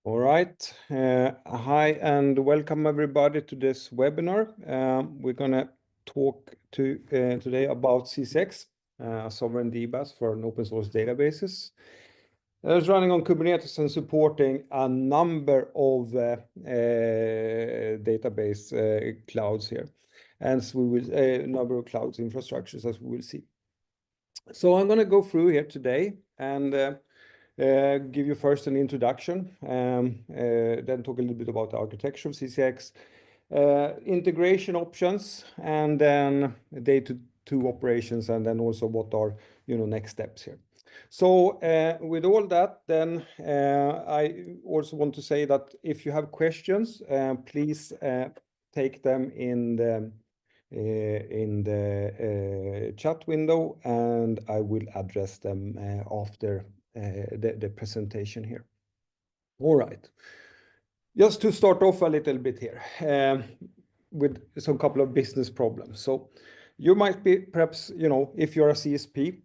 All right. Hi and welcome everybody to this webinar. We're going to talk today about C6, sovereign DBaaS for an open source databases. It's running on Kubernetes and supporting a number of database clouds here, and so we will a number of clouds infrastructures as we will see. So I'm going to go through here today and give you first an introduction, then talk a little bit about the architecture of CCX, integration options, and then day-to-day operations, and then also what are next steps here. So with all that, then I also want to say that if you have questions, please take them in the chat window, and I will address them after the presentation here. All right. Just to start off a little bit here with some couple of business problems. So you might be perhaps, if you're a CSP,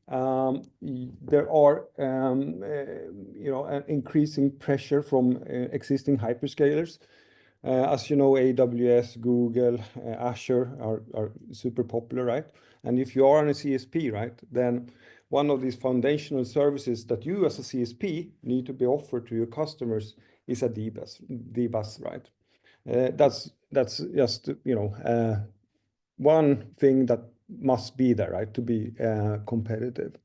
there are, an increasing pressure from existing hyperscalers. As you know, AWS, Google, Azure are super popular, right? And if you are on a CSP, right, then one of these foundational services that you as a CSP need to be offered to your customers is a DBaaS, right? That's just, one thing that must be there, right, to be competitive.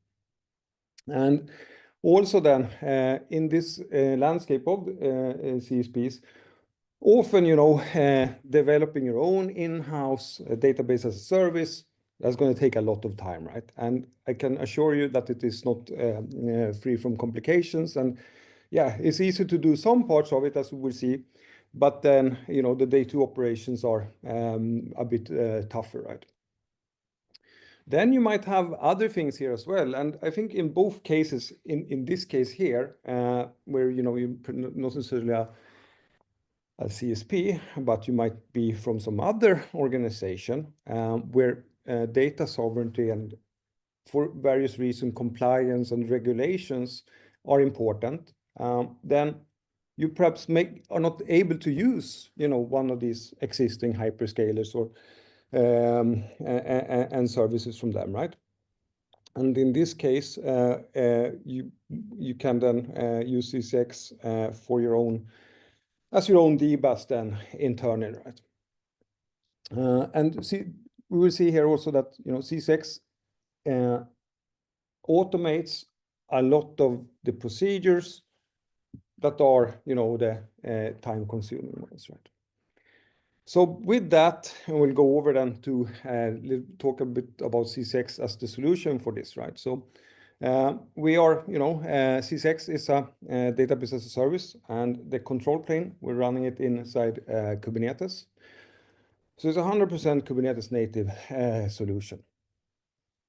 And also then in this landscape of CSPs, often, developing your own in-house database as a service, that's going to take a lot of time, right? And I can assure you that it is not free from complications. And yeah, it's easy to do some parts of it, as we will see, but then, the day-to-day operations are a bit tougher, right? Then you might have other things here as well. And I think in both cases, in this case here, where, you're not necessarily a CSP, but you might be from some other organization where data sovereignty and for various reasons, compliance and regulations are important, then you perhaps are not able to use, one of these existing hyperscalers or and services from them, right? And in this case, you can then use CCX for your own DBaaS then internally, right? And we will see here also that C6 automates a lot of the procedures that are the time-consuming ones, right? So with that, we'll go over then to talk a bit about C6 as the solution for this, right? So we are, C6 is a database as a service, and the control plane, we're running it inside Kubernetes. So it's a 100% Kubernetes native solution.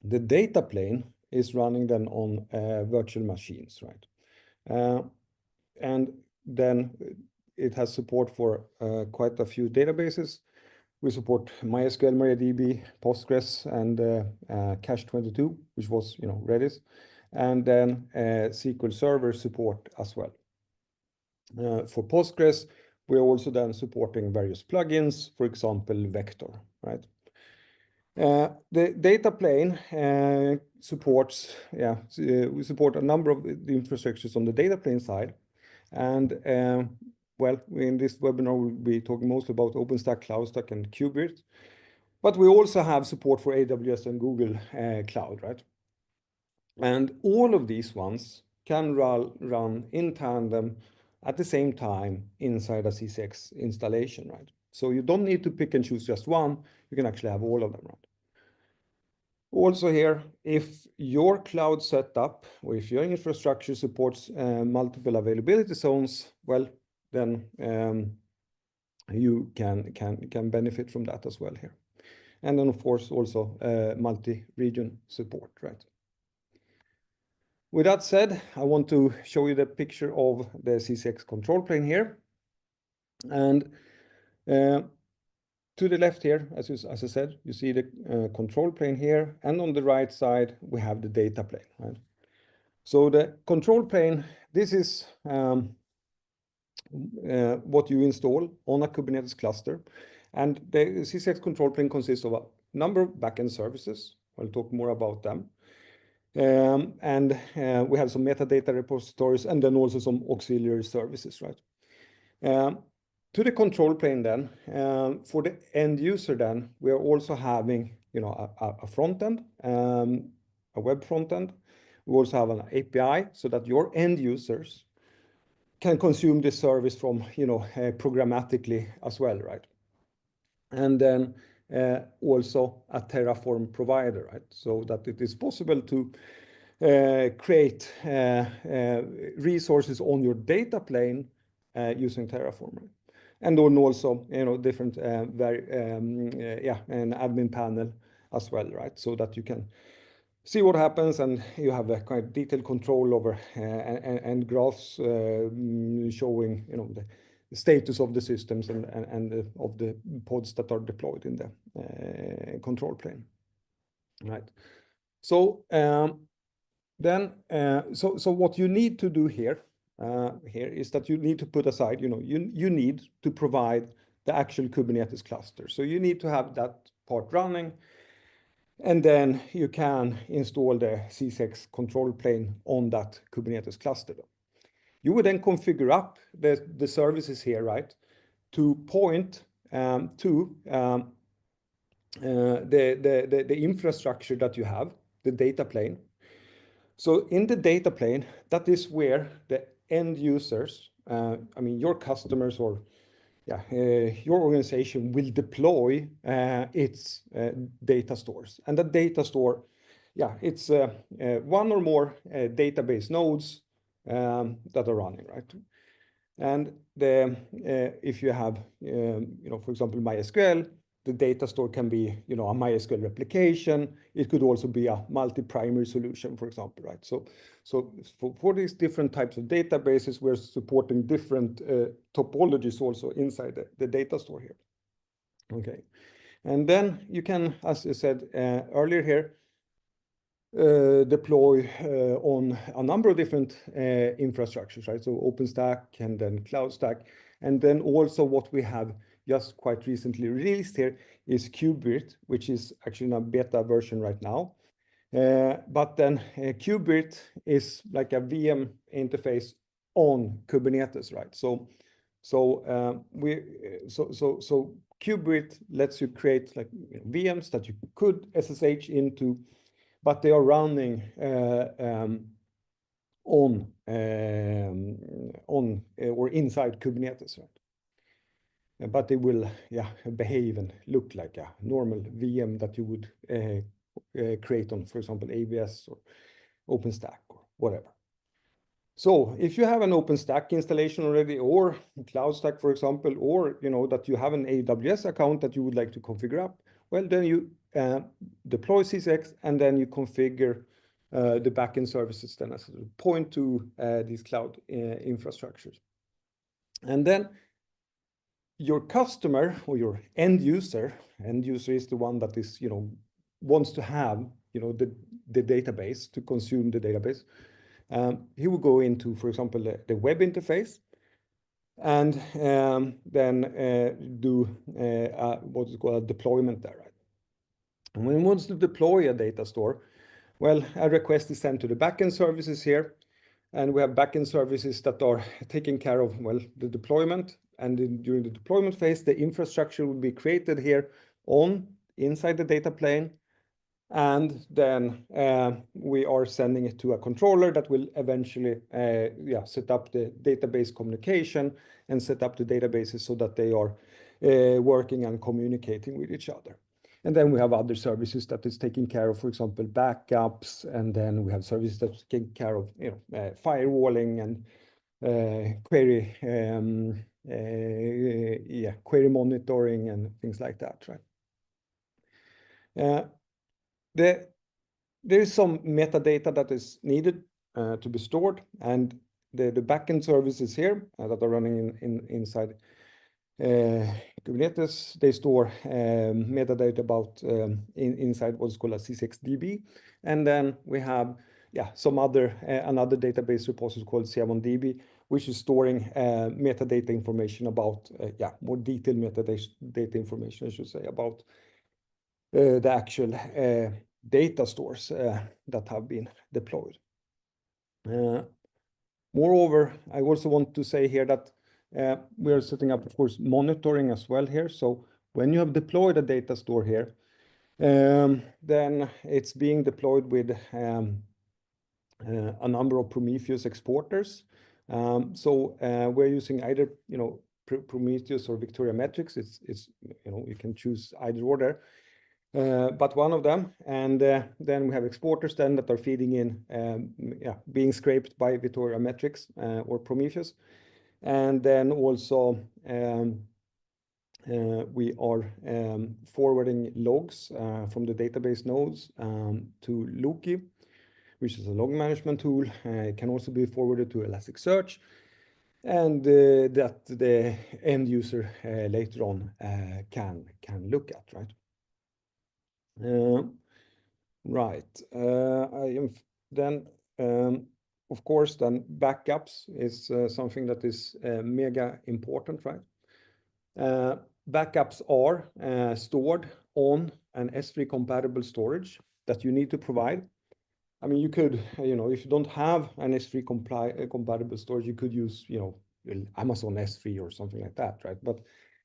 The data plane is running then on virtual machines, right? And then it has support for quite a few databases. We support MySQL, MariaDB, Postgres, and Cache22, which was, Redis, and then SQL Server support as well. For Postgres, we're also then supporting various plugins, for example, Vector, right? The data plane supports, we support a number of the infrastructures on the data plane side. And well, in this webinar, we'll be talking mostly about OpenStack, CloudStack, and KubeVirt. But we also have support for AWS and Google Cloud, right? And all of these ones can run in tandem at the same time inside a C6 installation, right? So you don't need to pick and choose just one. You can actually have all of them, right? Also here, if your cloud setup or if your infrastructure supports multiple availability zones, well, then you can benefit from that as well here. And then, of course, also multi-region support, right? With that said, I want to show you the picture of the C6 control plane here. And to the left here, as I said, you see the control plane here, and on the right side, we have the data plane, right? So the control plane, this is what you install on a Kubernetes cluster. And the CCX control plane consists of a number of backend services. I'll talk more about them. And we have some metadata repositories and then also some auxiliary services, right? To the control plane then, for the end user then, we are also having, a front end, a web front end. We also have an API so that your end users can consume this service from, programmatically as well, right? And then also a Terraform provider, right? So that it is possible to create resources on your data plane using Terraform. Right? And then also, different an admin panel as well, right? So that you can see what happens and you have a kind of detailed control over and graphs showing, the status of the systems and of the pods that are deployed in the control plane, right? So so what you need to do here is that you need to put aside, you need to provide the actual Kubernetes cluster. So you need to have that part running, and then you can install the CCX control plane on that Kubernetes cluster. You would then configure up the services here, right, to point to the infrastructure that you have, the data plane. So in the data plane, that is where the end users, your customers or your organization will deploy its data stores. And the data store, it's one or more database nodes that are running, right? And if you have, for example, MySQL, the data store can be, a MySQL replication. It could also be a multi-primary solution, for example, right? So for these different types of databases, we're supporting different topologies also inside the data store here. Okay, and then you can, as I said earlier here, deploy on a number of different infrastructures, right? So OpenStack and then CloudStack. And then also what we have just quite recently released here is KubeVirt, which is actually in a beta version right now. But then KubeVirt is like a VM interface on Kubernetes, right? So KubeVirt lets you create like VMs that you could SSH into, but they are running on or inside Kubernetes, right? But they will, behave and look like a normal VM that you would create on, for example, AWS or OpenStack or whatever. So if you have an OpenStack installation already, or CloudStack, for example, or that you have an AWS account that you would like to configure up, well, then you deploy CCX and then you configure the backend services then as a point to these cloud infrastructures. And then your customer or your end user is the one that is, wants to have, the database, to consume the database. He will go into, for example, the web interface and then do what is called a deployment there, right? And when he wants to deploy a data store, well, a request is sent to the backend services here. And we have backend services that are taking care of, well, the deployment. And during the deployment phase, the infrastructure will be created here inside the data plane. And then we are sending it to a controller that will eventually set up the database communication and set up the databases so that they are working and communicating with each other. And then we have other services that is taking care of, for example, backups. And then we have services that take care of, firewalling and query monitoring and things like that, right? There is some metadata that is needed to be stored, and the backend services here that are running inside Kubernetes, they store metadata about inside what's called a C6DB. And then we have some other another database repository called Severalnines, which is storing metadata information about, more detailed metadata information, I should say, about the actual data stores that have been deployed. Moreover, I also want to say here that we are setting up, of course, monitoring as well here. So when you have deployed a data store here, then it's being deployed with a number of Prometheus exporters. So we're using either, Prometheus or Victoria Metrics. It's you can choose either order, but one of them. And then we have exporters then that are feeding in, being scraped by Victoria Metrics or Prometheus. And then also we are forwarding logs from the database nodes to Loki, which is a log management tool. It can also be forwarded to Elasticsearch, and that the end user later on can look at, right? Then of course, then backups is something that is mega important, right? Backups are stored on an S3 compatible storage that you need to provide. I mean, you could, if you don't have an S3 compatible storage, you could use, Amazon S3 or something like that, right? But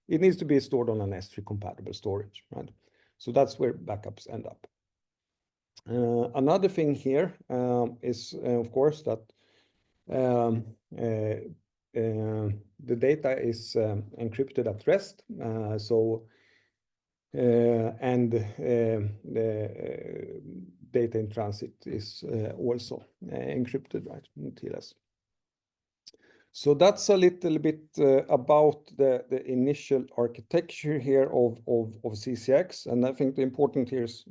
it needs to be stored on an S3 compatible storage, right? So that's where backups end up. Another thing here is, of course, that the data is encrypted at rest. And the data in transit is also encrypted, right, in TLS. So that's a little bit about the initial architecture here of CCX. And I think the important here is,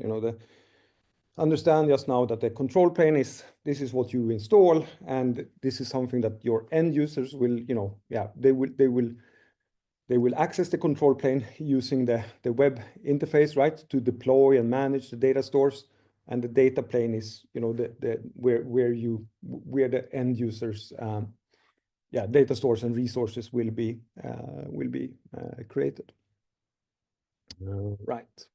understand just now that the control plane this is what you install, and this is something that your end users will, they will access the control plane using the web interface, right, to deploy and manage the data stores. And the data plane is, where the end users, data stores and resources will be created. Right.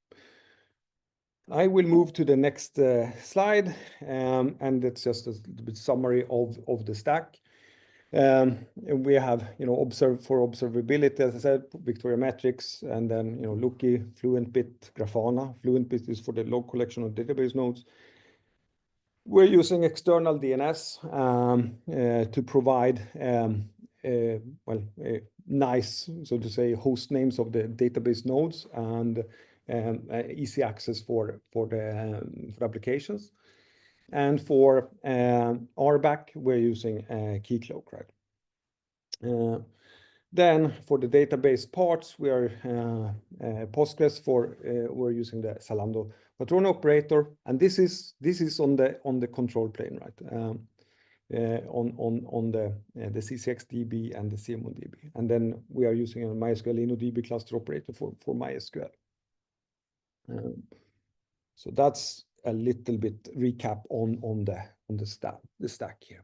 I will move to the next slide, and it's just a little bit summary of the stack. We have, for observability, as I said, Victoria Metrics, and then, Loki, FluentBit, Grafana. FluentBit is for the log collection of database nodes. We're using external DNS to provide, nice, so to say, host names of the database nodes and easy access for the applications. And for RBAC, we're using Keycloak, right? Then for the database parts, we are Postgres we're using the Zalando Patron operator, and this is on the control plane, right? On the CCX DB and the CMO DB, and then we are using a MySQL InnoDB cluster operator for MySQL. So that's a little bit recap on the stack here.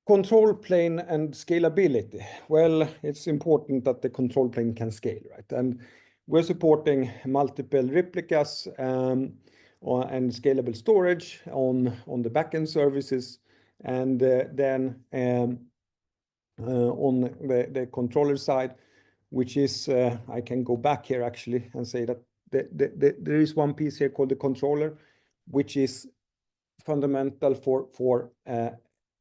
Control plane and scalability. Well, it's important that the control plane can scale, right? And we're supporting multiple replicas and scalable storage on the backend services, and then on the controller side, which is I can go back here actually and say that there is one piece here called the controller, which is fundamental for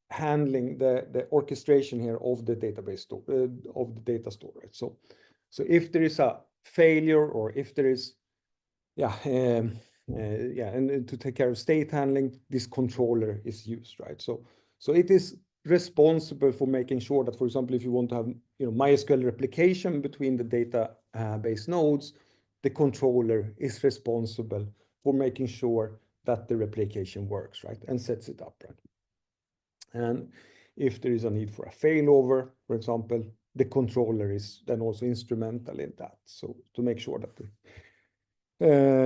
handling the orchestration here of the database of the data storage. So if there is a failure, or if there is and to take care of state handling, this controller is used, right? So it is responsible for making sure that, for example, if you want to have MySQL replication between the database nodes, the controller is responsible for making sure that the replication works, right, and sets it up, right? And if there is a need for a failover, for example, the controller is then also instrumental in that, so to make sure that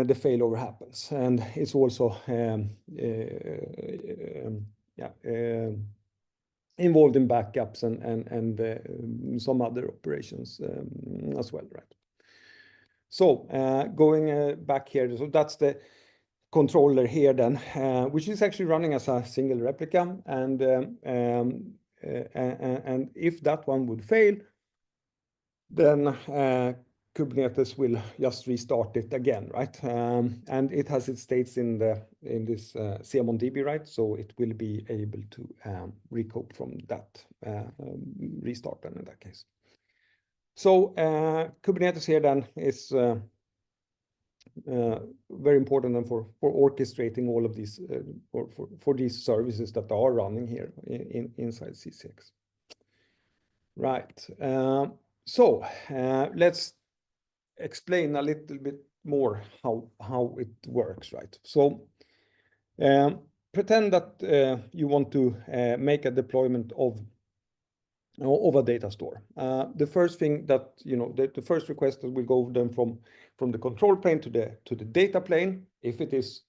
the failover happens. And it's also involved in backups and some other operations as well, right? So going back here, so that's the controller here then, which is actually running as a single replica, and if that one would fail, then Kubernetes will just restart it again, right? And it has its states in this CMON-DB, right? So it will be able to recoup from that restart then in that case. So Kubernetes here then is very important then for orchestrating all of these for these services that are running here inside CCX. Right. So let's explain a little bit more how it works, right? So pretend that you want to make a deployment of a data store. The first thing that, you know, the first request that will go then from the control plane to the data plane, if it is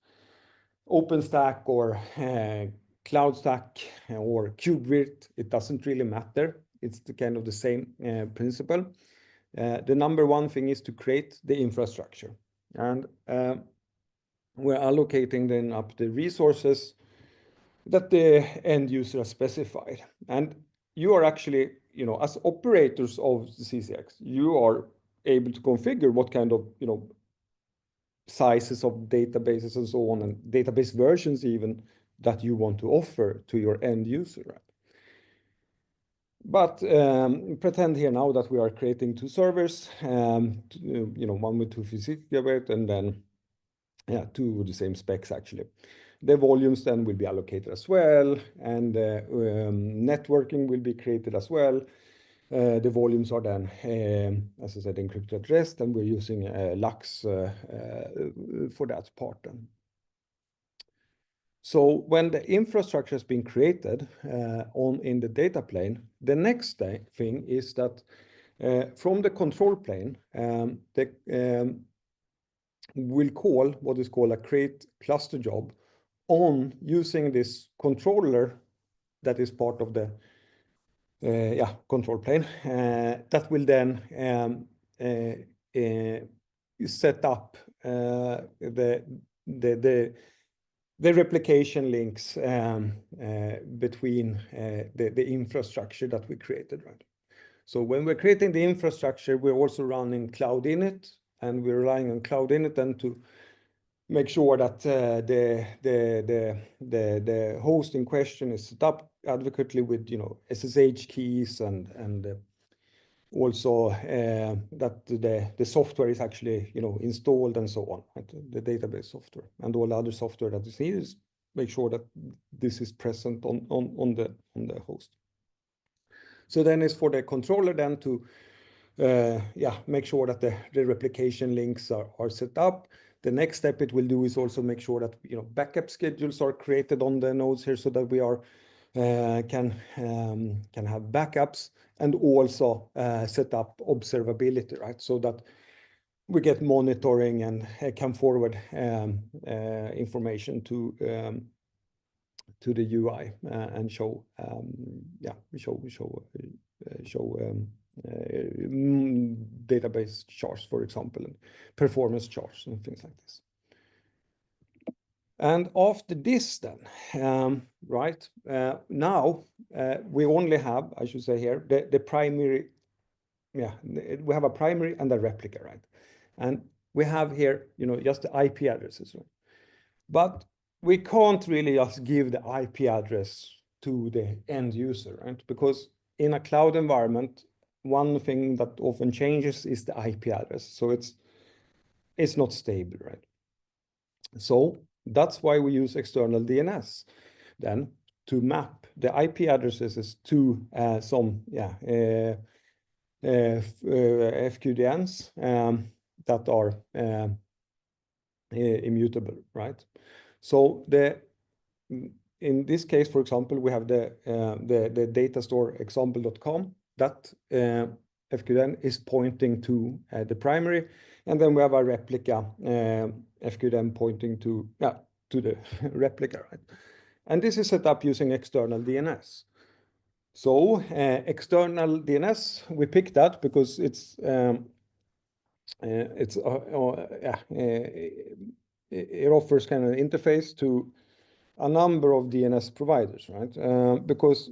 OpenStack or CloudStack or KubeVirt, it doesn't really matter. It's the kind of the same principle. The number one thing is to create the infrastructure, and we're allocating then up the resources that the end user has specified. And you are actually, you know, as operators of the CCX, you are able to configure what kind of, you know, sizes of databases and so on, and database versions even that you want to offer to your end user, right? But pretend here now that we are creating two servers, you know, one with 256 GB and then, yeah, two with the same specs actually. The volumes then will be allocated as well, and networking will be created as well. The volumes are then, as I said, encrypted at rest, and we're using LUKS for that part then. So when the infrastructure has been created in the data plane, the next thing is that from the control plane, we'll call what is called a create cluster job on using this controller that is part of the control plane that will then set up the replication links between the infrastructure that we created, right? So when we're creating the infrastructure, we're also running Cloud Init, and we're relying on Cloud Init then to make sure that the host in question is set up adequately with, you know, SSH keys and also that the software is actually, you know, installed and so on, right? The database software and all other software that is needed, make sure that this is present on the host. So then it's for the controller then to make sure that the replication links are set up. The next step it will do is also make sure that, you know, backup schedules are created on the nodes here so that we are can have backups, and also set up observability, right? So that we get monitoring and can forward information to the UI and show database charts, for example, and performance charts and things like this. And after this then, right, now we only have, I should say here, the primary, we have a primary and a replica, right? And we have here, you know, just the IP addresses, right? But we can't really just give the IP address to the end user, right? Because in a cloud environment, one thing that often changes is the IP address. So it's not stable, right? So that's why we use external DNS then to map the IP addresses to some FQDNs that are immutable, right? So in this case, for example, we have the data store example.com. That FQDN is pointing to the primary, and then we have a replica FQDN pointing to the replica, right? And this is set up using external DNS. So external DNS, we picked that because it offers kind of an interface to a number of DNS providers, right? Because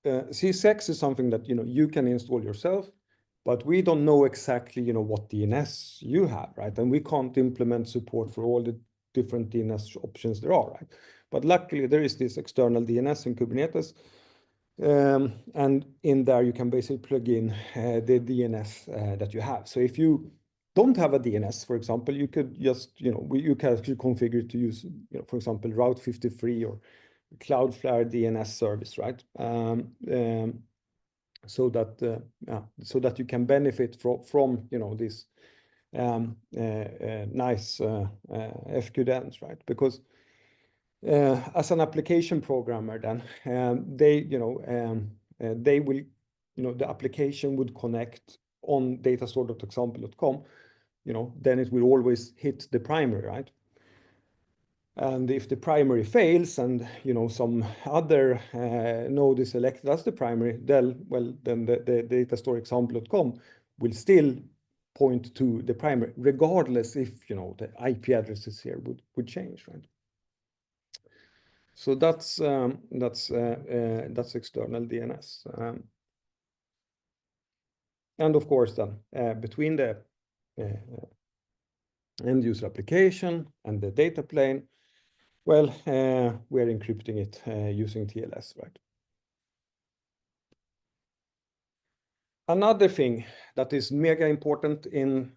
CSX is something that you can install yourself, but we don't know exactly what DNS you have, right? And we can't implement support for all the different DNS options there are, right? But luckily there is this external DNS in Kubernetes, and in there you can basically plug in the DNS that you have. So if you don't have a DNS, for example, you could just you can actually configure to use for example Route 53 or Cloudflare DNS service, right? So that you can benefit from this nice FQDNs, right? Because as an application programmer, then they will the application would connect on datastore.example.com, then it will always hit the primary, right? And if the primary fails and some other node is selected as the primary, then the datastore example.com will still point to the primary, regardless if the IP addresses here would change, right? So that's external DNS, and of course then between the end user application and the data plane, well, we're encrypting it using TLS, right? Another thing that is mega important in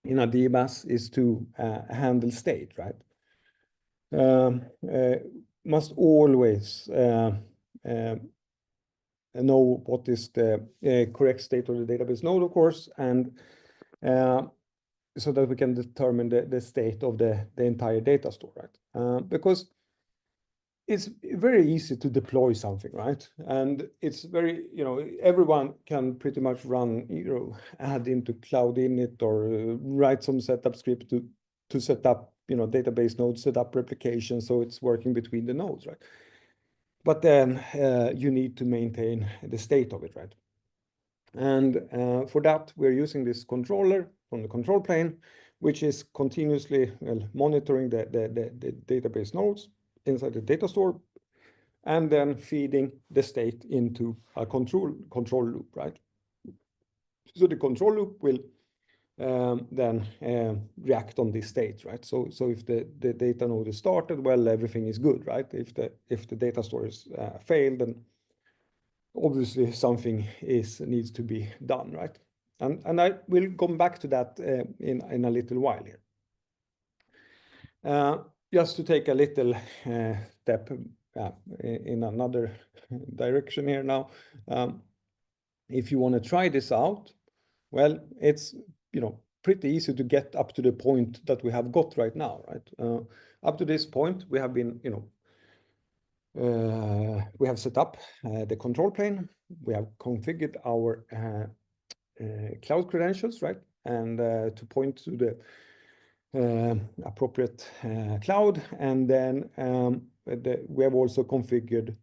in a DBaaS is to handle state, right? Must always know what is the correct state of the database node, of course, and so that we can determine the state of the entire data store, right? Because it's very easy to deploy something, right? And it's very, everyone can pretty much run, add into Cloud Init or write some setup script to set up, database nodes, set up replication, so it's working between the nodes, right? But then you need to maintain the state of it, right? And for that, we're using this controller from the control plane, which is continuously monitoring the database nodes inside the data store, and then feeding the state into a control loop, right? So the control loop will then react on this state, right? So if the data node is started, well, everything is good, right? If the data store is failed, then obviously something needs to be done, right? And I will come back to that in a little while here. Just to take a little step in another direction here now. If you want to try this out, well, it's pretty easy to get up to the point that we have got right now, right? Up to this point, we have been, we have set up the control plane. We have configured our cloud credentials, right? And to point to the appropriate cloud, and then we have also configured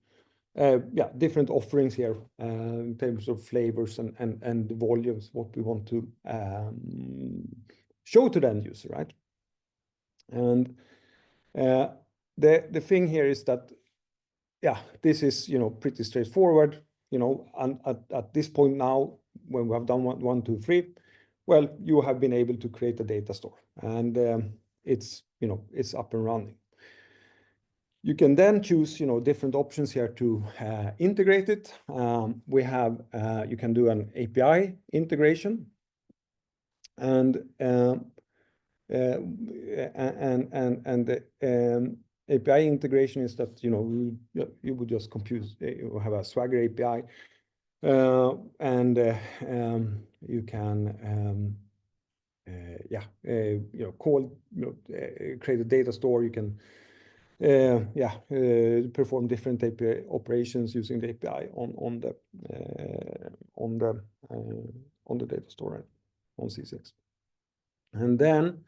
different offerings here in terms of flavors and the volumes, what we want to show to the end user, right? And the thing here is that this is pretty straightforward, and at this point now, when we have done one, two, three, well, you have been able to create a data store, and it's up and running. You can then choose different options here to integrate it. We have you can do an API integration, and the API integration is that you would just have a Swagger API, and you can call create a data store. You can perform different API operations using the API on the data store on C6. And then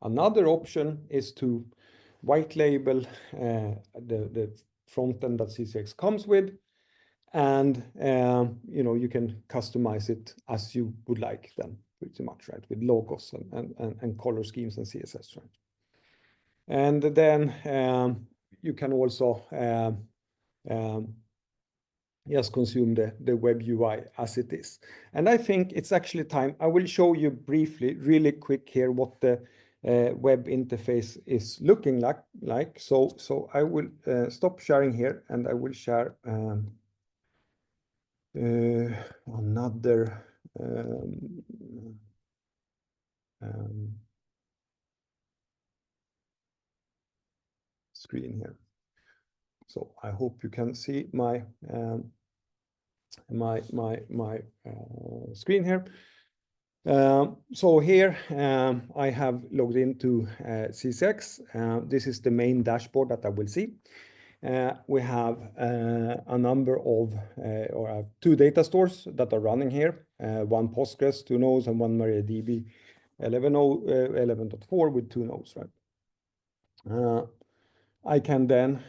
another option is to white label the front end that CCX comes with, and you can customize it as you would like then, pretty much, right, with logos and color schemes and CSS, right? And then you can also just consume the web UI as it is. And I think it's actually time. I will show you briefly, really quick here, what the web interface is looking like. So I will stop sharing here, and I will share another screen here. So I hope you can see my screen here. So here I have logged into CCX. This is the main dashboard that I will see. We have a number of, or I have 2 data stores that are running here, one Postgres, 2 nodes, and one MariaDB 11.4 with 2 nodes, right? I can then,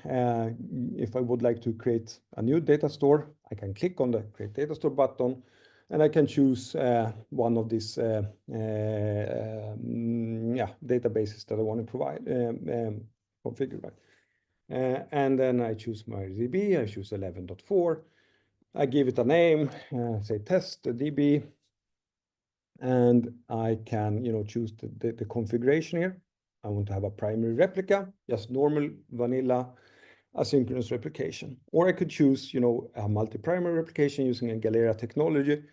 if I would like to create a new data store, I can click on the Create Data Store button, and I can choose one of these databases that I want to provide, configure, right? And then I choose MariaDB, I choose 11.4, I give it a name, say test DB, and I can, choose the configuration here. I want to have a primary replica, just normal vanilla asynchronous replication. Or I could choose, a multi-primary replication using a Galera technology.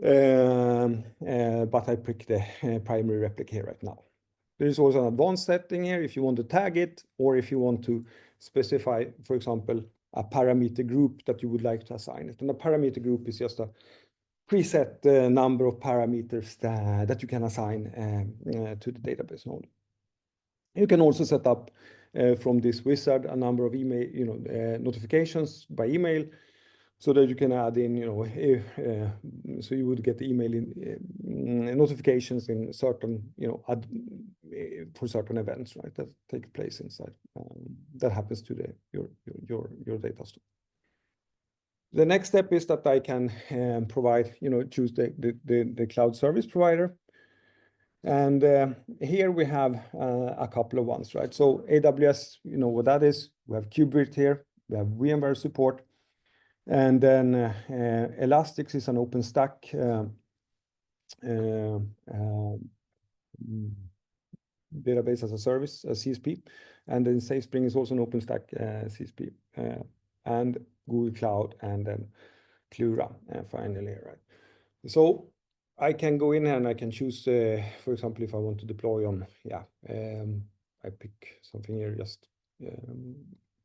But I pick the primary replica here right now. There is also an advanced setting here if you want to tag it, or if you want to specify, for example, a parameter group that you would like to assign it. And a parameter group is just a preset number of parameters that you can assign to the database node. You can also set up from this wizard a number of email, notifications by email, so that you can add in, so you would get email notifications in certain, for certain events, right, that take place inside. That happens to your data store. The next step is that I can provide, choose the cloud service provider. And here we have a couple of ones, right? So AWS, what that is. We have KubeVirt here. We have VMware support. And then Elastic is an OpenStack database as a service, a CSP. And then SafeSpring is also an OpenStack CSP. And Google Cloud, and then Klura finally, right? So I can go in and I can choose, for example, if I want to deploy on, I pick something here, just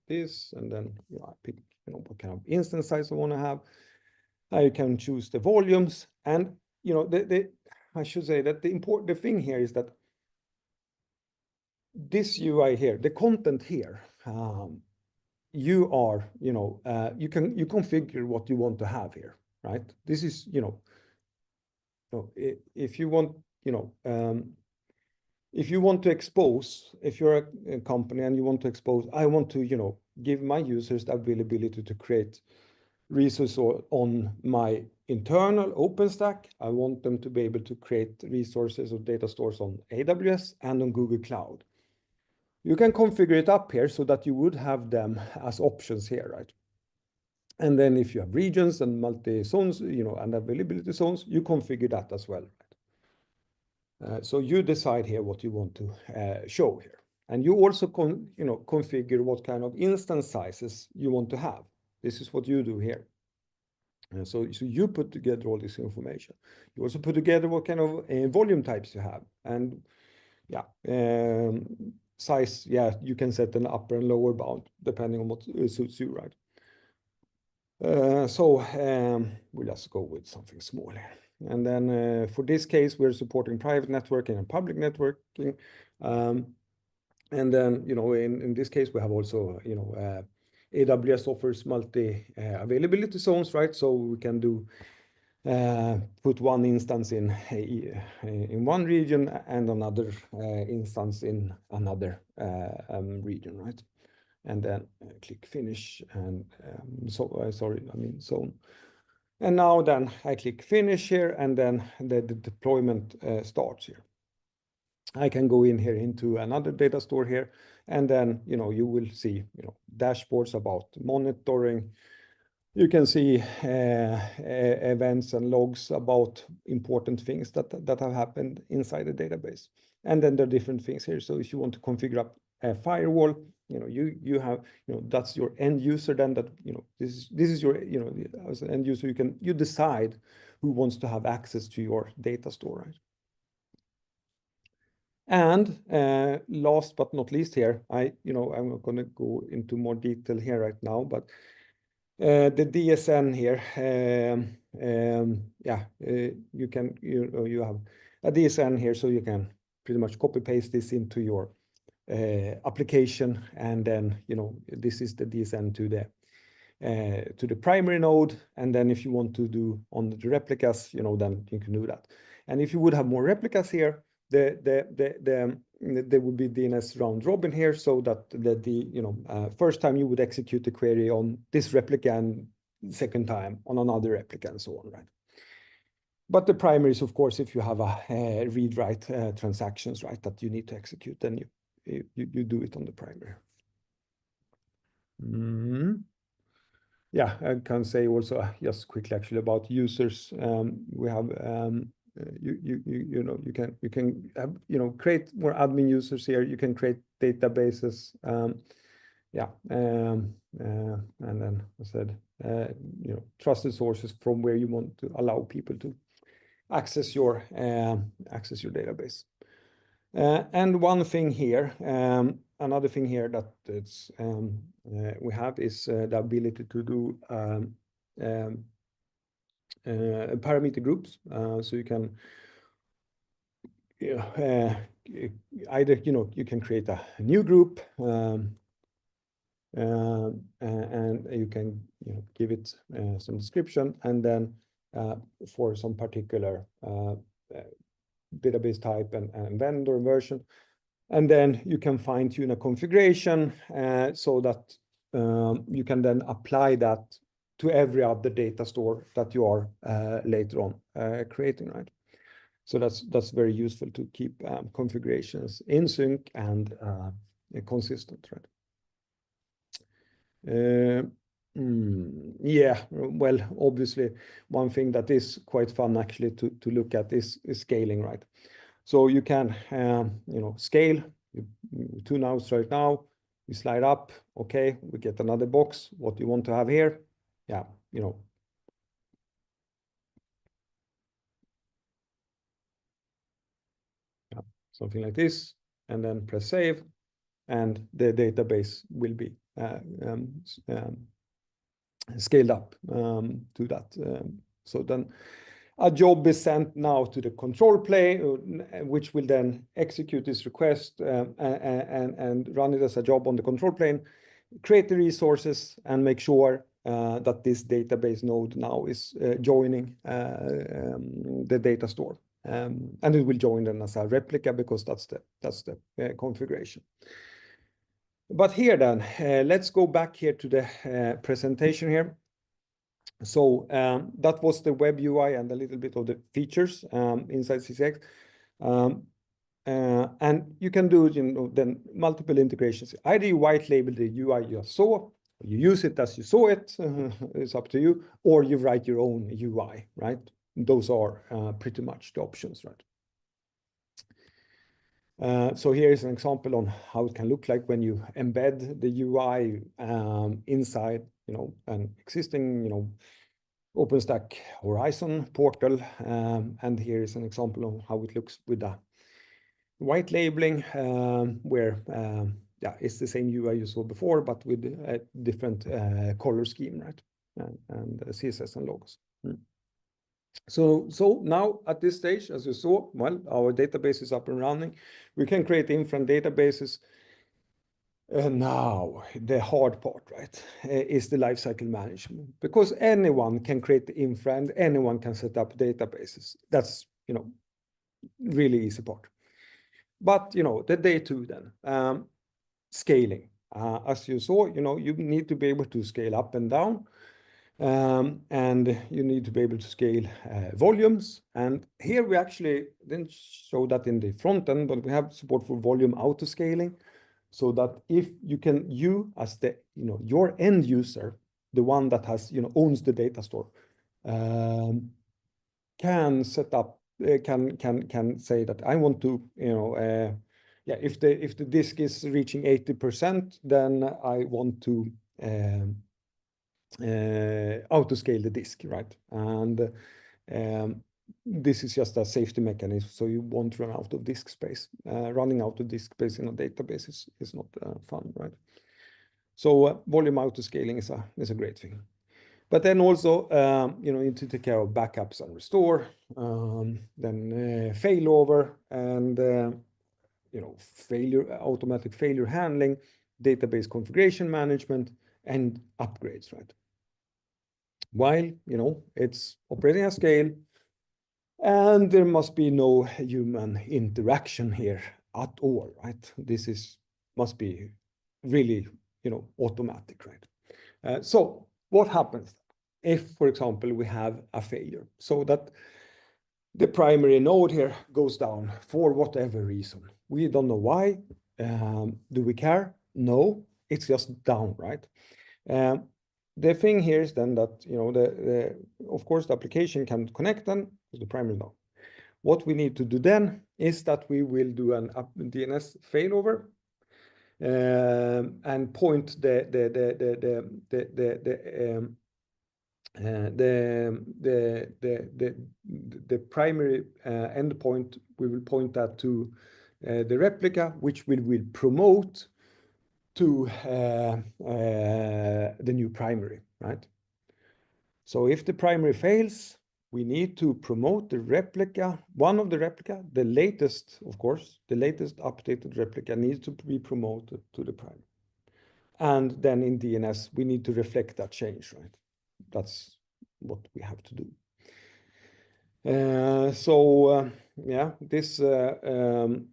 this, and then I pick, what kind of instance size I want to have. I can choose the volumes, and I should say that the thing here is that this UI here, the content here, you configure what you want to have here, right? This is, if you want, if you want to expose, if you're a company and you want to expose, I want to, give my users the availability to create resources on my internal OpenStack. I want them to be able to create resources or data stores on AWS and on Google Cloud. You can configure it up here so that you would have them as options here, right? And then if you have regions and multi-zones, and availability zones, you configure that as well. So you decide here what you want to show here. And you also configure what kind of instance sizes you want to have. This is what you do here. So you put together all this information. You also put together what kind of volume types you have. And size, you can set an upper and lower bound depending on what suits you, right? So we'll just go with something small here. And then for this case, we're supporting private networking and public networking. And then, in this case, we have also, AWS offers multi availability zones, right? So we can do put one instance in one region and another instance in another region, right? And then click finish and zone. And now then I click finish here, and then the deployment starts here. I can go in here into another data store here, and then you will see dashboards about monitoring. You can see events and logs about important things that have happened inside the database. And then there are different things here. So if you want to configure up a firewall, you have that's your end user. Then that this is your as an end user, you decide who wants to have access to your data store, right? And last but not least here, I'm not going to go into more detail here right now, but the DSN here, you have a DSN here, so you can pretty much copy paste this into your application, and then this is the DSN to the primary node, and then if you want to do on the replicas, then you can do that. And if you would have more replicas here, there would be DNS round robin here, so that the first time you would execute the query on this replica, and second time on another replica, and so on, right? But the primary is, of course, if you have a read-write transactions, right, that you need to execute, then you do it on the primary. Yeah, I can say also just quickly actually about users. We have you can have, create more admin users here. You can create databases. And then I said trusted sources from where you want to allow people to access your database. And one thing here, another thing here that it's we have is the ability to do parameter groups. So you can either you can create a new group, and you can give it some description, and then for some particular database type and vendor version, and then you can fine tune a configuration so that you can then apply that to every other data store that you are later on creating, right? So that's very useful to keep configurations in sync and consistent, right? Yeah, well, obviously, one thing that is quite fun actually to look at is scaling, right? So you can scale 2 nodes right now. You slide up, okay, we get another box. What do you want to have here? Yeah, something like this, and then press save, and the database will be scaled up to that. So then a job is sent now to the control plane, which will then execute this request and run it as a job on the control plane, create the resources, and make sure that this database node now is joining the data store. And it will join them as a replica because that's the configuration. But here then, let's go back here to the presentation here. So that was the web UI and a little bit of the features inside CCX. And you can do then multiple integrations. Either you white label the UI you saw, you use it as you saw it, it's up to you, or you write your own UI, right? Those are pretty much the options, right? So here is an example on how it can look like when you embed the UI inside, an existing, OpenStack Horizon portal. And here is an example of how it looks with the white labeling, where it's the same UI you saw before, but with a different color scheme, right? And CSS and logos. So now at this stage, as you saw, well, our database is up and running. We can create inference databases Now, the hard part, right, is the lifecycle management, because anyone can create the infra and anyone can set up databases. That's, really easy part. But, the day two then, scaling. As you saw, you need to be able to scale up and down, and you need to be able to scale volumes. And here we actually didn't show that in the front end, but we have support for volume auto scaling. So that if you as the, your end user, the one that has, owns the data store, can set up, can say that I want to, yeah, if the disk is reaching 80%, then I want to auto scale the disk, right? And this is just a safety mechanism, so you won't run out of disk space. Running out of disk space in a database is not fun, right? So volume auto scaling is a great thing. But then also, you need to take care of backups and restore, then failover and automatic failure handling, database configuration management, and upgrades, right? While it's operating at scale, and there must be no human interaction here at all, right? This must be really, automatic, right? So what happens if, for example, we have a failure? So that the primary node here goes down for whatever reason. We don't know why. Do we care? No, it's just down, right? The thing here is then that, of course, the application can connect then to the primary node. What we need to do then is that we will do an DNS failover, and point the primary endpoint. We will point that to the replica, which we will promote to the new primary, right? So if the primary fails, we need to promote the replica, one of the replica, the latest, of course, the latest updated replica needs to be promoted to the primary. And then in DNS, we need to reflect that change, right? That's what we have to do. Yeah, this and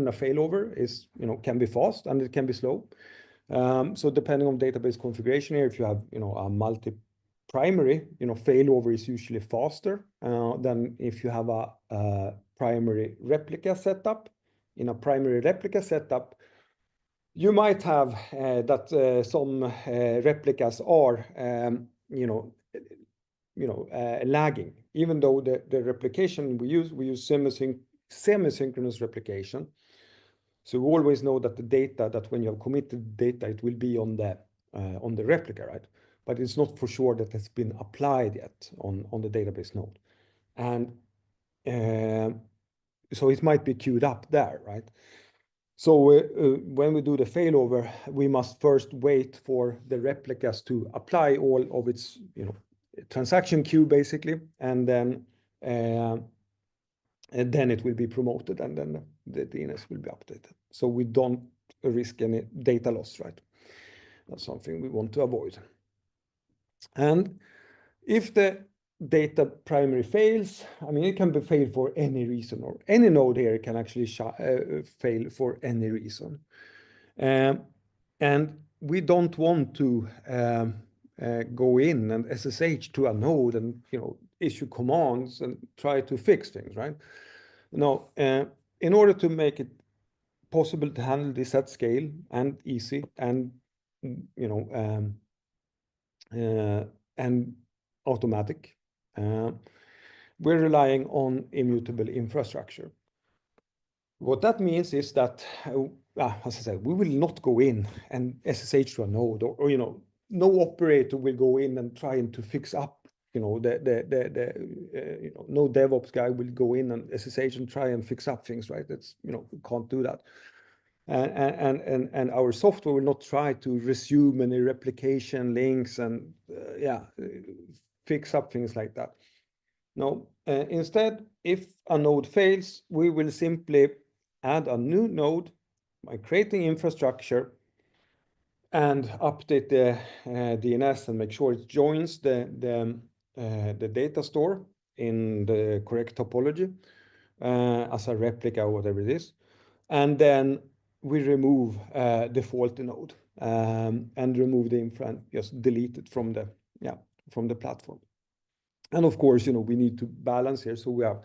a failover is, can be fast and it can be slow. So depending on database configuration here, if you have, a multi-primary, failover is usually faster than if you have a primary replica setup. In a primary replica setup, you might have that some replicas are, lagging, even though the replication we use semi-synchronous replication. So we always know that the data, that when you have committed data, it will be on the replica, right? But it's not for sure that it's been applied yet on the database node. And so it might be queued up there, right? So when we do the failover, we must first wait for the replicas to apply all of its, transaction queue basically, and then it will be promoted, and then the DNS will be updated. So we don't risk any data loss, right? That's something we want to avoid. And if the data primary fails, I mean, it can be failed for any reason, or any node here can actually fail for any reason. And we don't want to go in and SSH to a node and, issue commands and try to fix things, right? No, in order to make it possible to handle this at scale and easy and, and automatic, we're relying on immutable infrastructure. What that means is that, as I said, we will not go in and SSH to a node, or no operator will go in and trying to fix up. No DevOps guy will go in and SSH and try and fix up things, right? That's, we can't do that. And our software will not try to resume any replication links and fix up things like that. No, instead, if a node fails, we will simply add a new node by creating infrastructure and update the DNS and make sure it joins the data store in the correct topology as a replica or whatever it is. And then we remove the faulty node and remove the infra and just delete it from the platform. And of course, we need to balance here, so we have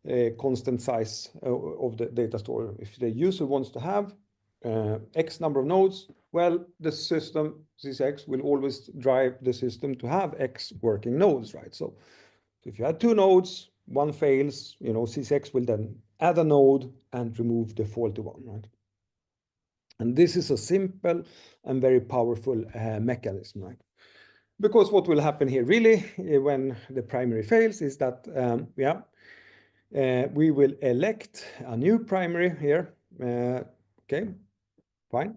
a constant size of the data store. If the user wants to have X number of nodes, well, the system, CSX, will always drive the system to have X working nodes, right? So if you had 2 nodes, one fails, CSX will then add a node and remove the faulty one, right? And this is a simple and very powerful mechanism, right? Because what will happen here really when the primary fails is that, we will elect a new primary here. Okay, fine.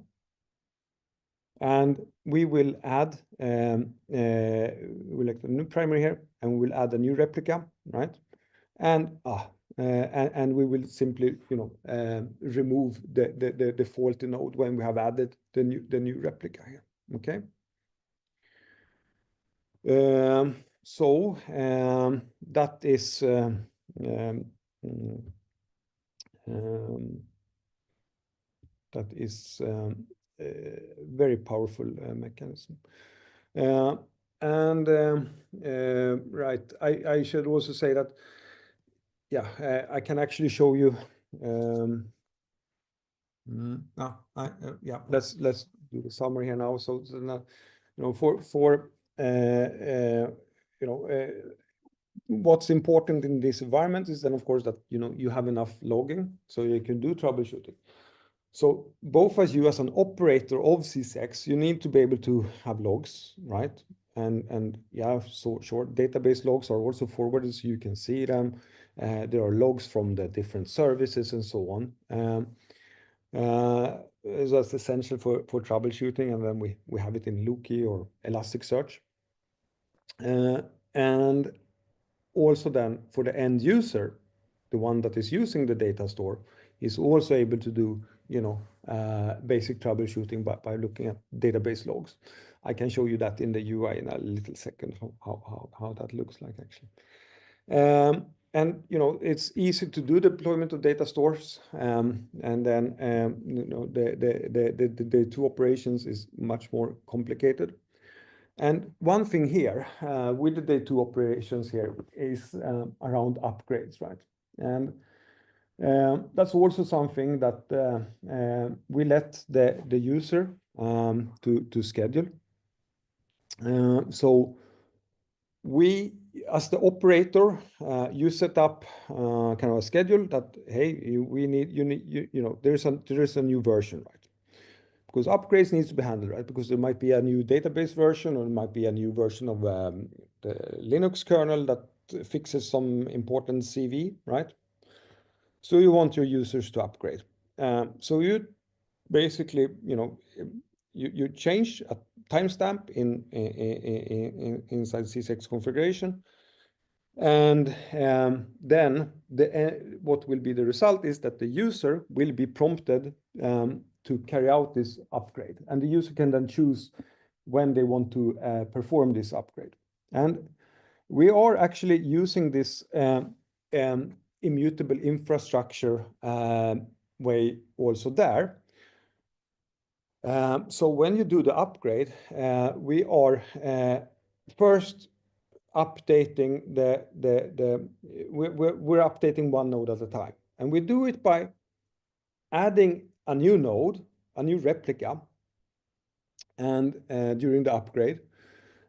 And we will add, we'll elect a new primary here, and we will add a new replica, right? And we will simply, remove the faulty node when we have added the new replica here. Okay. So that is very powerful mechanism. Right, I should also say that, I can actually show you. Let's do the summary here now. So what's important in this environment is then, of course, that you have enough logging so you can do troubleshooting. So both as you as an operator of CSX, you need to be able to have logs, right? And so short database logs are also forwarded so you can see them. There are logs from the different services and so on. So that's essential for troubleshooting, and then we have it in Loki or Elasticsearch. And also then for the end user, the one that is using the data store is also able to do basic troubleshooting by looking at database logs. I can show you that in the UI in a little second, how that looks like actually. And it's easy to do deployment of data stores, and then the 2 operations is much more complicated. And one thing here with the day 2 operations here is around upgrades, right? And that's also something that we let the user to schedule. So we, as the operator, you set up kind of a schedule that, hey, there is a new version, right? Because upgrades needs to be handled, right? Because there might be a new database version, or it might be a new version of the Linux kernel that fixes some important CV, right? So you want your users to upgrade. So you basically, you change a timestamp inside CSX configuration, and then what will be the result is that the user will be prompted to carry out this upgrade, and the user can then choose when they want to perform this upgrade. And we are actually using this immutable infrastructure way also there. So when you do the upgrade, we are first updating we're updating one node at a time, and we do it by adding a new node, a new replica, and during the upgrade.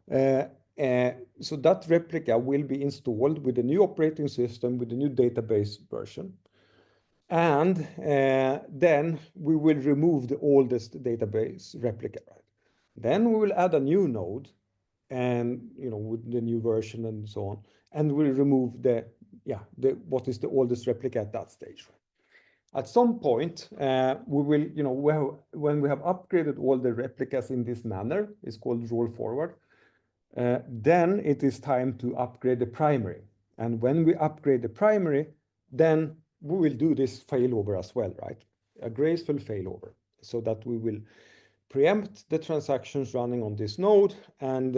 So that replica will be installed with the new operating system, with the new database version. And then we will remove the oldest database replica, right? Then we will add a new node, and with the new version and so on, and we'll remove what is the oldest replica at that stage. At some point, we will, when we have upgraded all the replicas in this manner, it's called roll forward. Then it is time to upgrade the primary. And when we upgrade the primary, then we will do this failover as well, right? A graceful failover, so that we will preempt the transactions running on this node and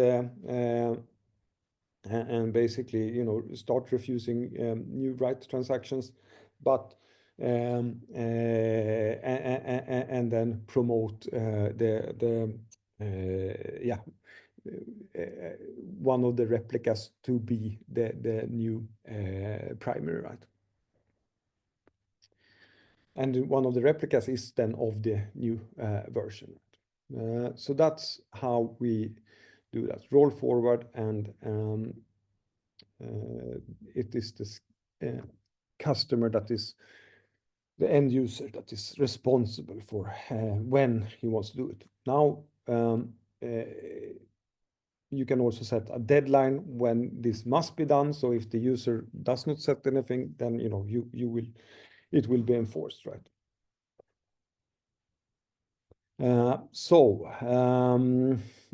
basically, you know, start refusing new write transactions, but and then promote one of the replicas to be the new primary, right? And one of the replicas is then of the new version. So that's how we do that. Roll forward, and it is this customer that is the end user that is responsible for when he wants to do it. Now, you can also set a deadline when this must be done. So if the user does not set anything, then you know it will be enforced, right?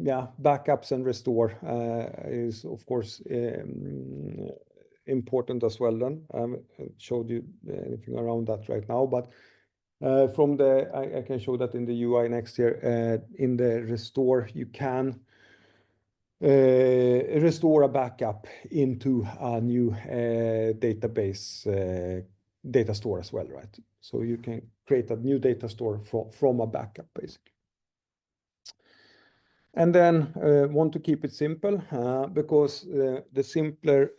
Yeah, backups and restore is of course important as well. Then I showed you anything around that right now, but from the I can show that in the UI next here. In the restore, you can restore a backup into a new database data store as well, right? So you can create a new data store from a backup, basically. And then want to keep it simple because the simpler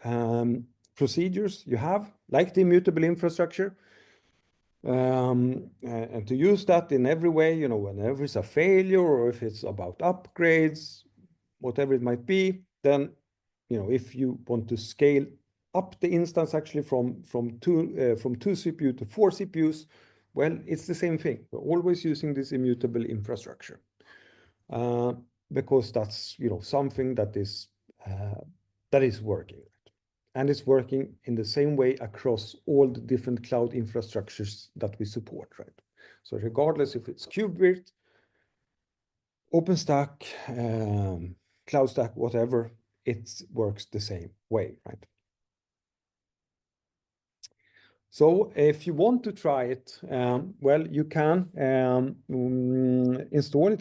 procedures you have, like the immutable infrastructure, and to use that in every way, you know, whenever it's a failure or if it's about upgrades, whatever it might be, then, you know, if you want to scale up the instance actually from two CPU to 4 CPUs, well, it's the same thing. We're always using this immutable infrastructure because that's, you know, something that is working. And it's working in the same way across all the different cloud infrastructures that we support, right? So regardless if it's KubeVirt, OpenStack, CloudStack, whatever, it works the same way, right? So if you want to try it, well, you can install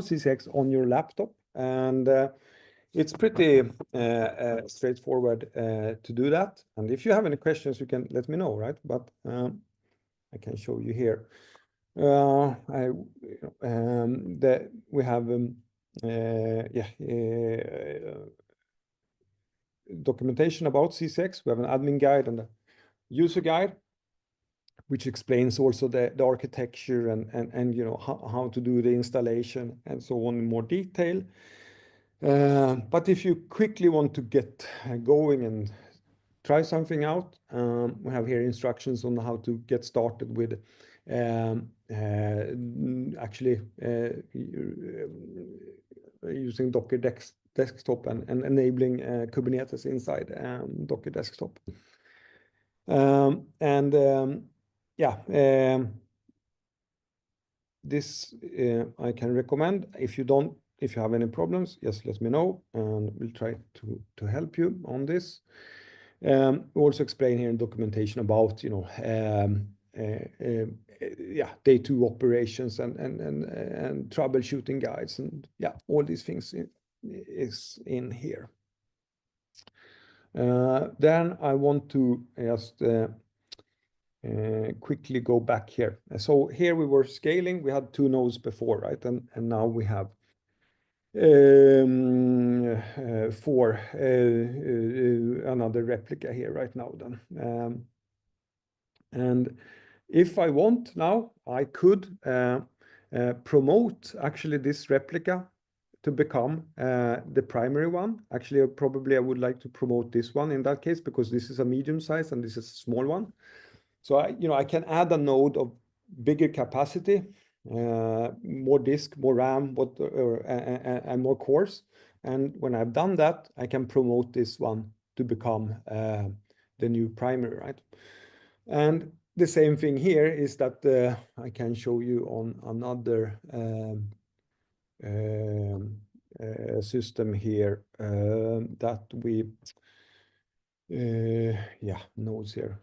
CCX on your laptop, and it's pretty straightforward to do that. And if you have any questions, you can let me know, right? But I can show you here. We have documentation about CCX. We have an admin guide and a user guide, which explains also the architecture and you know how to do the installation and so on in more detail. But if you quickly want to get going and try something out, we have here instructions on how to get started with actually using Docker desktop and enabling Kubernetes inside Docker desktop. This I can recommend. If you have any problems, just let me know, and we'll try to help you on this. We also explain here in documentation about, you know, day 2 operations and troubleshooting guides, and all these things is in here. Then I want to just quickly go back here. So here we were scaling. We had 2 nodes before, right? And now we have 4, another replica here right now then. And if I want now, I could promote actually this replica to become the primary one. Actually, probably I would like to promote this one in that case, because this is a medium size and this is a small one. So I can add a node of bigger capacity, more disk, more RAM, and more cores. And when I've done that, I can promote this one to become the new primary, right? And the same thing here is that I can show you on another system here that we nodes here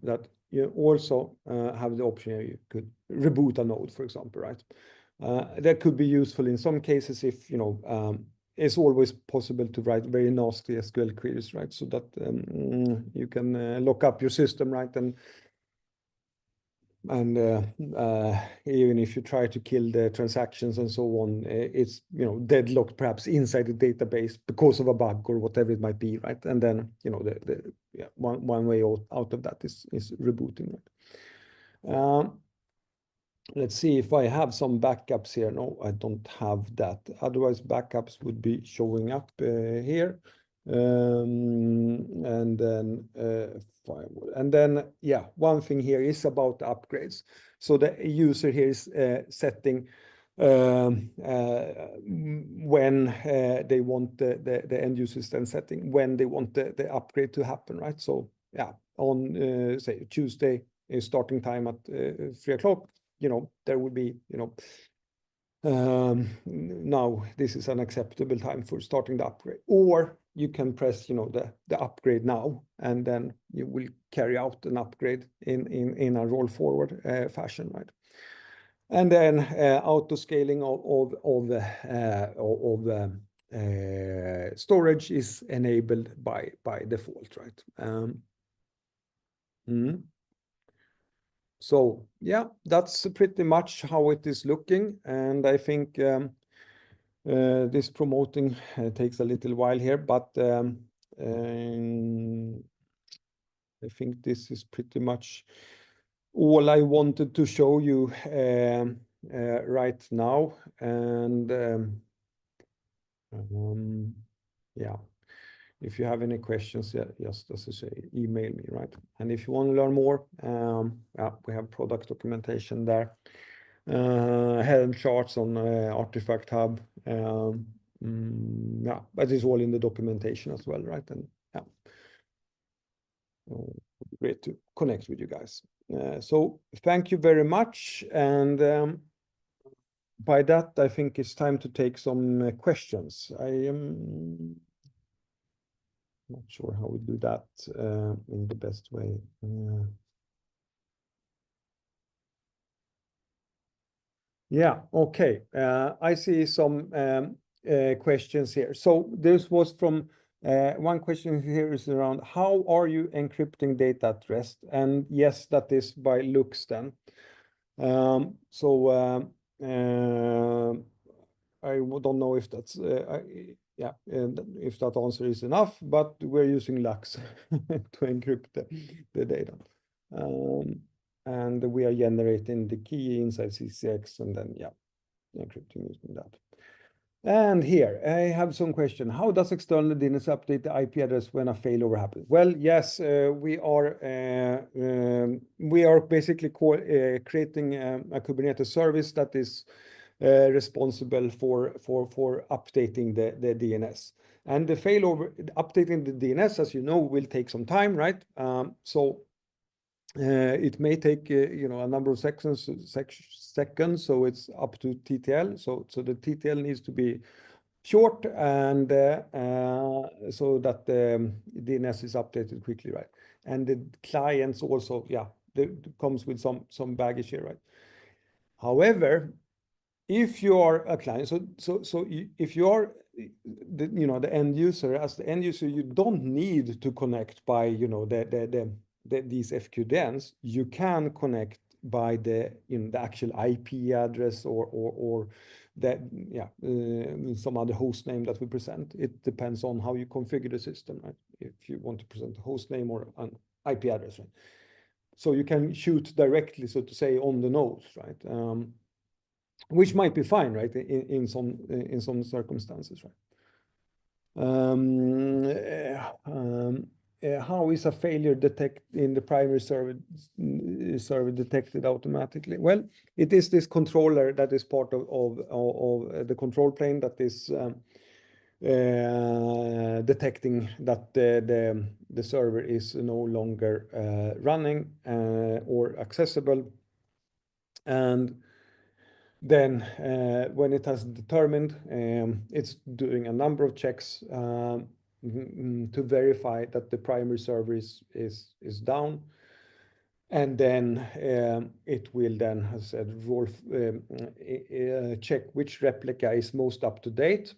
that you also have the option here, you could reboot a node, for example, right? That could be useful in some cases if, you know, it's always possible to write very nasty SQL queries, right? So that you can lock up your system, right? And even if you try to kill the transactions and so on, it's, you know, deadlocked perhaps inside the database because of a bug or whatever it might be, right? And then, you know, one way out of that is rebooting, right? Let's see if I have some backups here. No, I don't have that. Otherwise, backups would be showing up here. And then firewall. And then, yeah, one thing here is about the upgrades. So the user here is setting when they want the end users then setting when they want the upgrade to happen, right? So yeah, on say Tuesday starting time at 3 o'clock, you know, there will be, you know, now this is an acceptable time for starting the upgrade, or you can press, you know, the upgrade now, and then you will carry out an upgrade in a roll forward fashion, right? And then auto scaling of storage is enabled by default, right? So yeah, that's pretty much how it is looking. And I think this promoting takes a little while here, but I think this is pretty much all I wanted to show you right now. And yeah, if you have any questions, yeah, just as I say, email me, right? And if you want to learn more, yeah, we have product documentation there, Helm charts on Artifact Hub. Yeah, but it's all in the documentation as well, right? And yeah, great to connect with you guys. So thank you very much. And by that, I think it's time to take some questions. I am not sure how we do that in the best way. Yeah, okay. I see some questions here. So this was from one question here is around how are you encrypting data at rest? And yes, that is by looks then. I don't know if that's yeah, and if that answer is enough, but we're using Lux to encrypt the data. And we are generating the key inside CCX and then, yeah, encrypting using that. And here I have some question. How does external DNS update the IP address when a failover happens? Well, yes, we are basically creating a Kubernetes service that is responsible for updating the DNS. And the failover, updating the DNS, as you know, will take some time, right? So it may take you know, a number of seconds, so it's up to TTL. So the TTL needs to be short and so that the DNS is updated quickly, right? And the clients also, yeah, comes with some baggage here, right? However, if you are a client, if you are you know, the end user, as the end user, you don't need to connect by, you know, these FQDNs. You can connect by the, you know, the actual IP address or that, yeah, some other host name that we present. It depends on how you configure the system, right? If you want to present a host name or an IP address, right? So you can shoot directly, so to say, on the nodes, right? Which might be fine, right? In some circumstances, right? How is a failure detected in the primary server detected automatically? Well, it is this controller that is part of the control plane that is detecting that the server is no longer running or accessible. And then when it has determined, it's doing a number of checks to verify that the primary server is down. And then it will then, as I said, roll, check which replica is most up to date.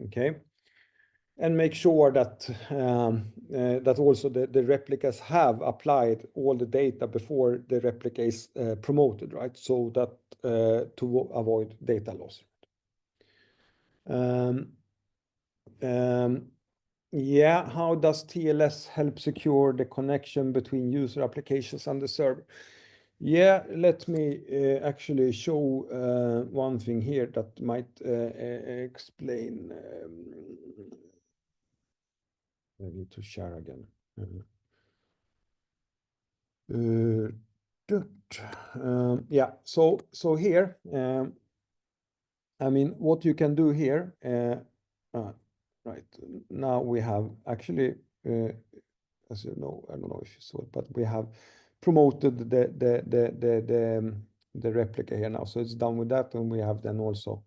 Okay. And make sure that that also the replicas have applied all the data before the replica is promoted, right? So that to avoid data loss. Yeah, how does TLS help secure the connection between user applications and the server? Yeah, let me actually show one thing here that might explain. I need to share again. Yeah, so here, I mean, what you can do here, right now we have actually, as you know, I don't know if you saw it, but we have promoted the replica here now, so it's done with that, and we have then also,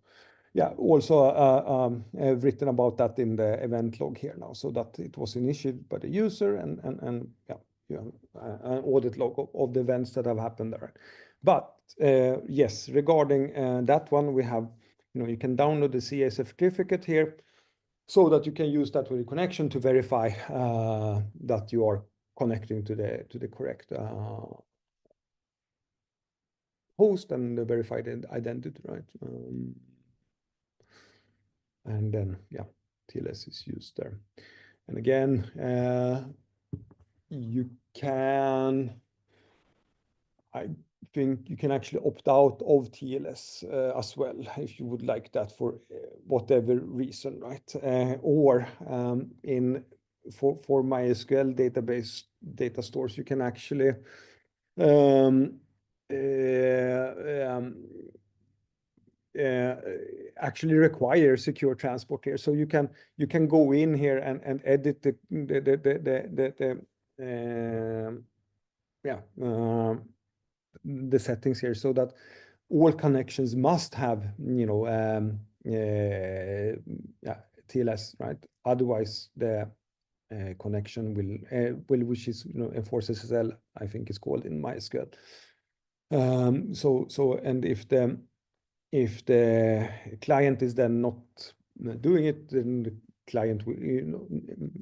yeah, also written about that in the event log here now, so that it was initiated by the user and yeah, an audit log of the events that have happened there. But yes, regarding that one, we have, you can download the CA certificate here so that you can use that with the connection to verify that you are connecting to the correct host and the verified identity, right? And then, yeah, TLS is used there. And again, you can, I think you can actually opt out of TLS as well if you would like that for whatever reason, right? Or for MySQL database data stores, you can actually actually require secure transport here. So you can go in here and edit the settings here so that all connections must have TLS, right? Otherwise the connection will which is enforce SSL, I think it's called in MySQL. So and if the client is then not doing it, then the client will,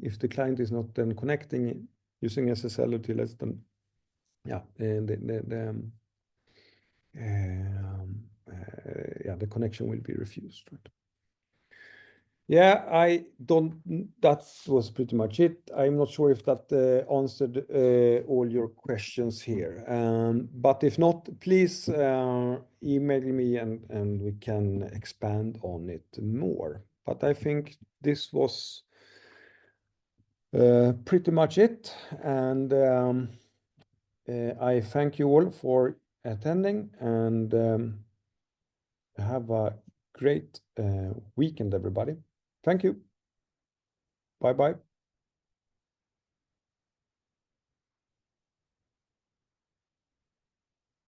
if the client is not then connecting using SSL or TLS, then yeah, and the connection will be refused, right? Yeah, that was pretty much it. I'm not sure if that answered all your questions here. But if not, please email me and we can expand on it more. But I think this was pretty much it. And I thank you all for attending and have a great weekend, everybody. Thank you. Bye-bye.